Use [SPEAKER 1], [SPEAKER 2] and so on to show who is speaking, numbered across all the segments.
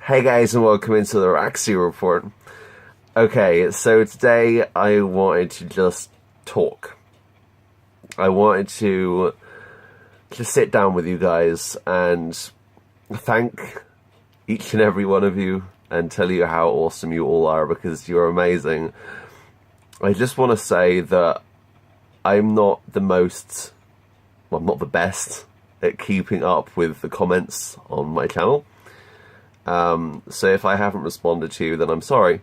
[SPEAKER 1] Hey guys, and welcome into the Roxy Report. Okay, so today I wanted to just talk. I wanted to just sit down with you guys and thank each and every one of you and tell you how awesome you all are, because you're amazing. I just want to say that I'm not the most, well, I'm not the best at keeping up with the comments on my channel. So if I haven't responded to you, then I'm sorry.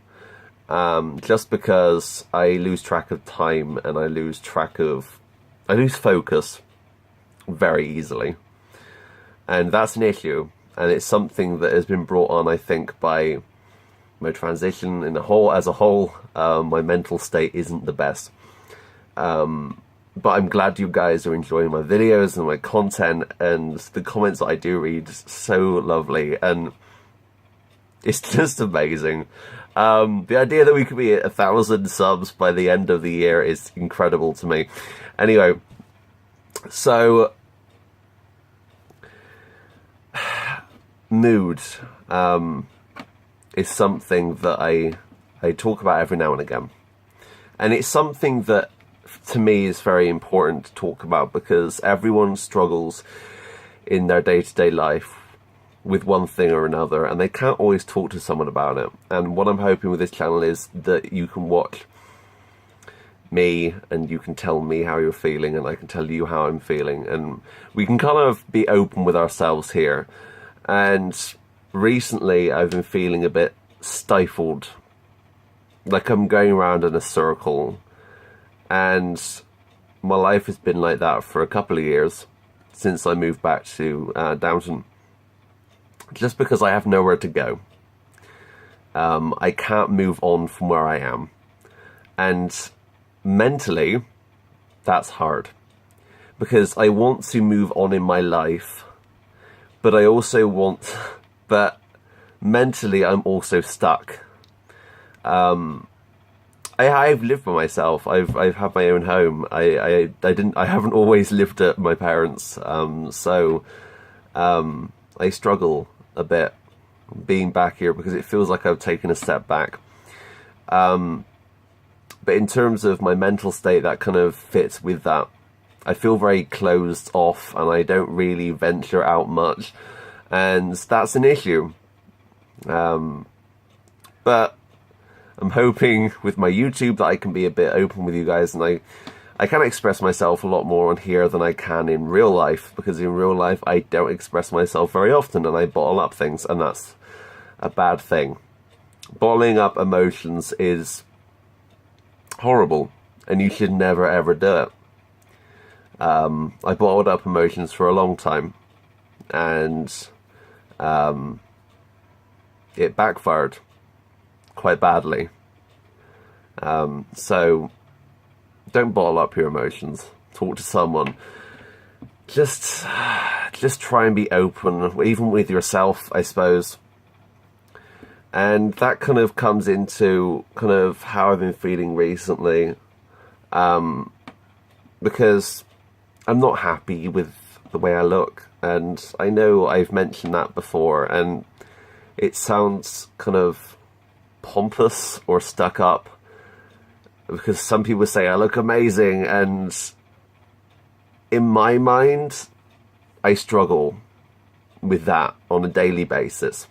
[SPEAKER 1] Just because I lose track of time and I lose focus very easily. And that's an issue. And it's something that has been brought on, I think, by my transition as a whole. My mental state isn't the best. But I'm glad you guys are enjoying my videos and my content, and the comments that I do read, so lovely, and it's just amazing. The idea that we could be at 1,000 subs by the end of the year is incredible to me. Anyway, so mood is something that I talk about every now and again, and it's something that to me is very important to talk about, because everyone struggles in their day-to-day life with one thing or another, and they can't always talk to someone about it. And what I'm hoping with this channel is that you can watch me and you can tell me how you're feeling, and I can tell you how I'm feeling, and we can kind of be open with ourselves here. And recently I've been feeling a bit stifled, like I'm going around in a circle, and my life has been like that for a couple of years since I moved back to Downton. Just because I have nowhere to go. I can't move on from where I am. And mentally, that's hard. Because I want to move on in my life, but I also want... But mentally, I'm also stuck. I've lived by myself. I've had my own home. I haven't always lived at my parents'. So I struggle a bit being back here, because it feels like I've taken a step back. But in terms of my mental state, that kind of fits with that. I feel very closed off, and I don't really venture out much, and that's an issue. But I'm hoping with my YouTube that I can be a bit open with you guys, and I can express myself a lot more on here than I can in real life, because in real life I don't express myself very often, and I bottle up things, and that's a bad thing. Bottling up emotions is horrible, and you should never ever do it. I bottled up emotions for a long time, and it backfired quite badly. So don't bottle up your emotions. Talk to someone. Just try and be open, even with yourself, I suppose. And that kind of comes into kind of how I've been feeling recently. Because I'm not happy with the way I look. And I know I've mentioned that before, and it sounds kind of pompous or stuck up, because some people say I look amazing, and in my mind I struggle with that on a daily basis.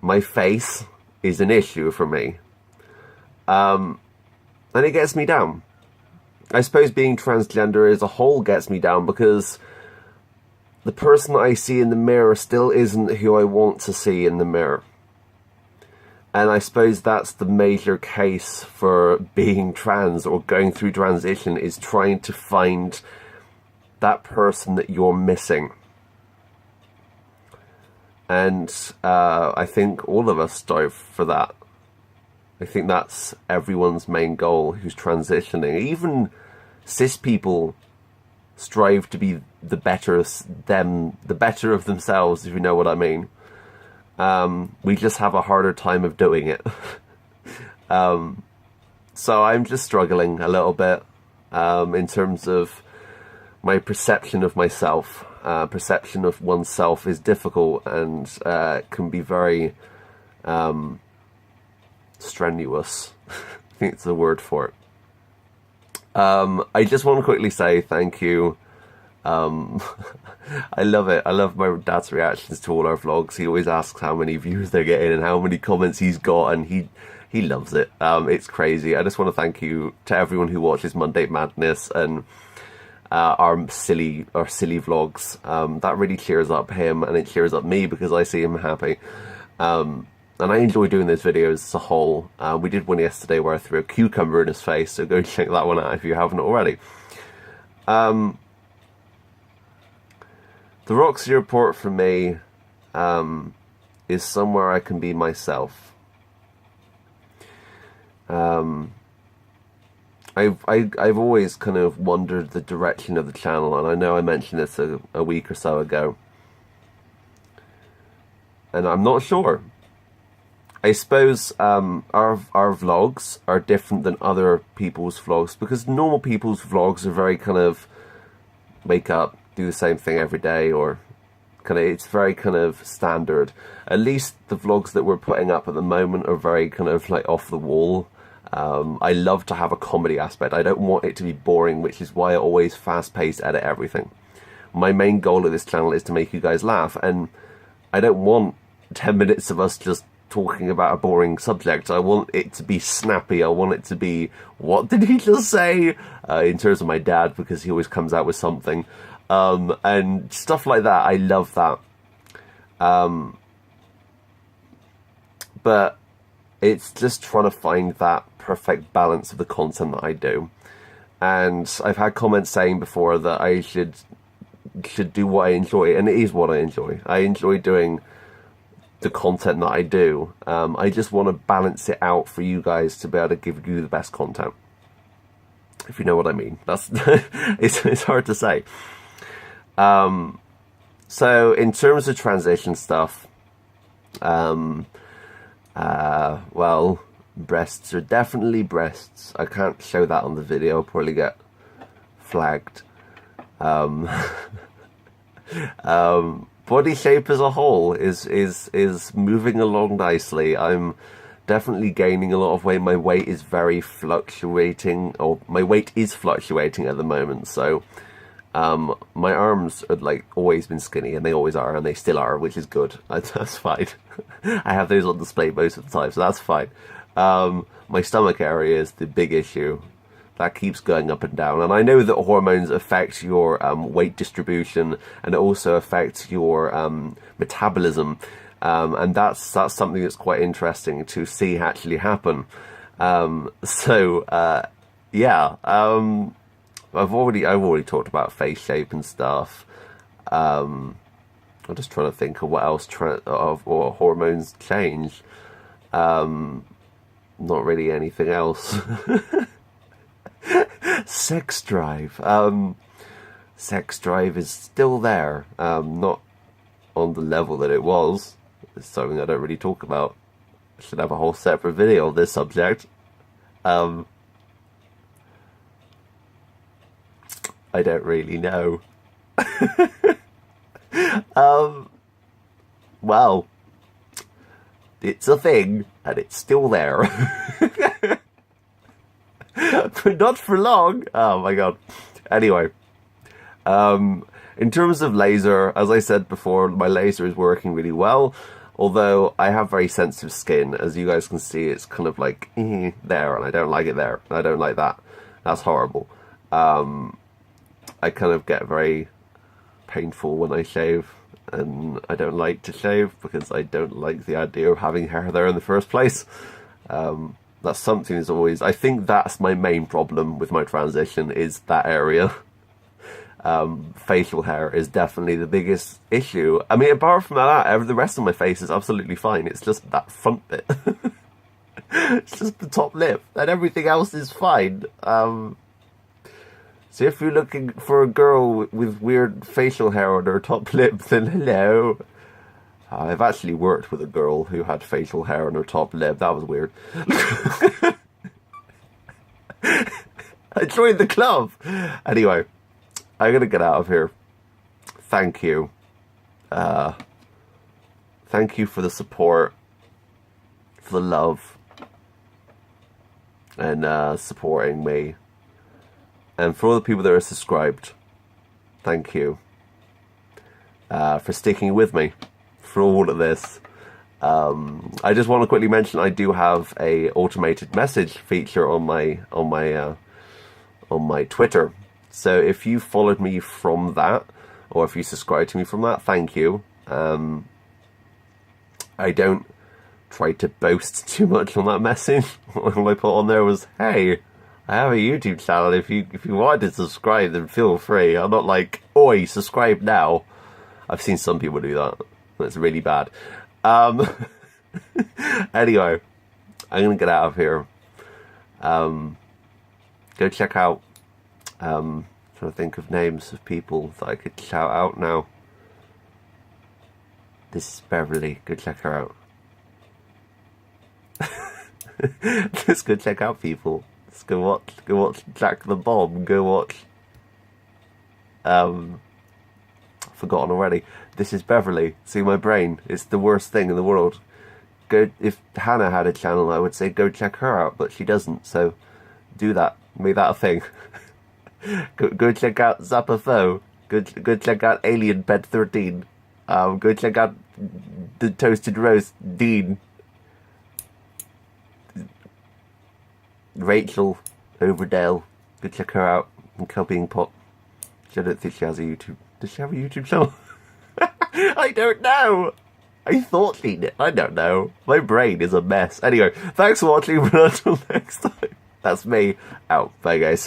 [SPEAKER 1] My face is an issue for me, and it gets me down. I suppose being transgender as a whole gets me down, because the person that I see in the mirror still isn't who I want to see in the mirror. And I suppose that's the major case for being trans or going through transition, is trying to find that person that you're missing. And I think all of us strive for that. I think that's everyone's main goal who's transitioning. Even cis people strive to be the better of themselves, if you know what I mean. We just have a harder time of doing it. So I'm just struggling a little bit in terms of my perception of myself. perception of oneself is difficult and can be very strenuous. I think it's the word for it. I just want to quickly say thank you. I love it. I love my dad's reactions to all our vlogs. He always asks how many views they're getting and how many comments he's got, and he loves it. It's crazy. I just want to thank you to everyone who watches Monday Madness and our silly vlogs. That really cheers up him, and it cheers up me because I see him happy. And I enjoy doing those videos as a whole. We did one yesterday where I threw a cucumber in his face, so go check that one out if you haven't already. The Roxy Report for me is somewhere I can be myself. I've always kind of wondered the direction of the channel, and I know I mentioned this a week or so ago, and I'm not sure. I suppose our vlogs are different than other people's vlogs, because normal people's vlogs are very kind of wake up, do the same thing every day, or kind of, it's very kind of standard. At least the vlogs that we're putting up at the moment are very kind of like off the wall. I love to have a comedy aspect. I don't want it to be boring, which is why I always fast-paced edit everything. My main goal of this channel is to make you guys laugh, and I don't want 10 minutes of us just talking about a boring subject. I want it to be snappy. I want it to be, what did he just say? In terms of my dad, because he always comes out with something. And stuff like that. I love that. But it's just trying to find that perfect balance of the content that I do. And I've had comments saying before that I should do what I enjoy, and it is what I enjoy. I enjoy doing the content that I do. I just want to balance it out for you guys to be able to give you the best content, if you know what I mean. That's it's hard to say. So in terms of transition stuff, well, breasts are definitely breasts. I can't show that on the video, I'll probably get flagged. Body shape as a whole is moving along nicely. I'm definitely gaining a lot of weight. My weight is very fluctuating, or my weight is fluctuating at the moment, so my arms have like always been skinny, and they always are, and they still are, which is good. That's fine. I have those on display most of the time, so that's fine. My stomach area is the big issue. That keeps going up and down, and I know that hormones affect your weight distribution, and it also affects your metabolism, and that's something that's quite interesting to see actually happen. Yeah, I've already talked about face shape and stuff. I'm just trying to think of what else or hormones change. Not really anything else. Sex drive. Sex drive is still there. Not on the level that it was. It's something I don't really talk about. I should have a whole separate video on this subject. I don't really know. Well, it's a thing, and it's still there. But not for long. Oh my god. Anyway, in terms of laser, as I said before, my laser is working really well. Although I have very sensitive skin, as you guys can see, it's kind of like there, and I don't like it there, and I don't like that. That's horrible. I kind of get very painful when I shave, and I don't like to shave because I don't like the idea of having hair there in the first place. That's something that's always, I think that's my main problem with my transition, is that area. Facial hair is definitely the biggest issue. I mean, apart from that, the rest of my face is absolutely fine. It's just that front bit. It's just the top lip, and everything else is fine. So if you're looking for a girl with weird facial hair on her top lip, then hello. I've actually worked with a girl who had facial hair on her top lip. That was weird. I joined the club. Anyway, I'm going to get out of here. thank you. Thank you for the support, for the love, and supporting me. And for all the people that are subscribed, thank you for sticking with me for all of this. I just want to quickly mention I do have a automated message feature on my Twitter. So if you followed me from that, or if you subscribe to me from that, thank you. I don't try to boast too much on that message. All I put on there was, hey, I have a YouTube channel. If you want to subscribe, then feel free. I'm not like, oi, subscribe now. I've seen some people do that. That's really bad. Anyway, I'm gonna get out of here. Go check out. Trying to think of names of people that I could shout out now. This is Beverly. Go check her out. Let's go check out people. Let's go watch Jack the Bomb. Go watch. Forgotten already. This is Beverly. See my brain. It's the worst thing in the world. Go. If Hannah had a channel, I would say go check her out, but she doesn't. So do that. Make that a thing. Go check out Zappa. Go check out Alien Pet 13. Go check out the Toasted Roast Dean. Rachel Overdale. Go check her out. And Cubbying Pot. I don't think she has a YouTube. Does she have a YouTube channel? I don't know. I thought she did. I don't know. My brain is a mess. Anyway, thanks for watching, but until next time. That's me. Out. Bye, guys.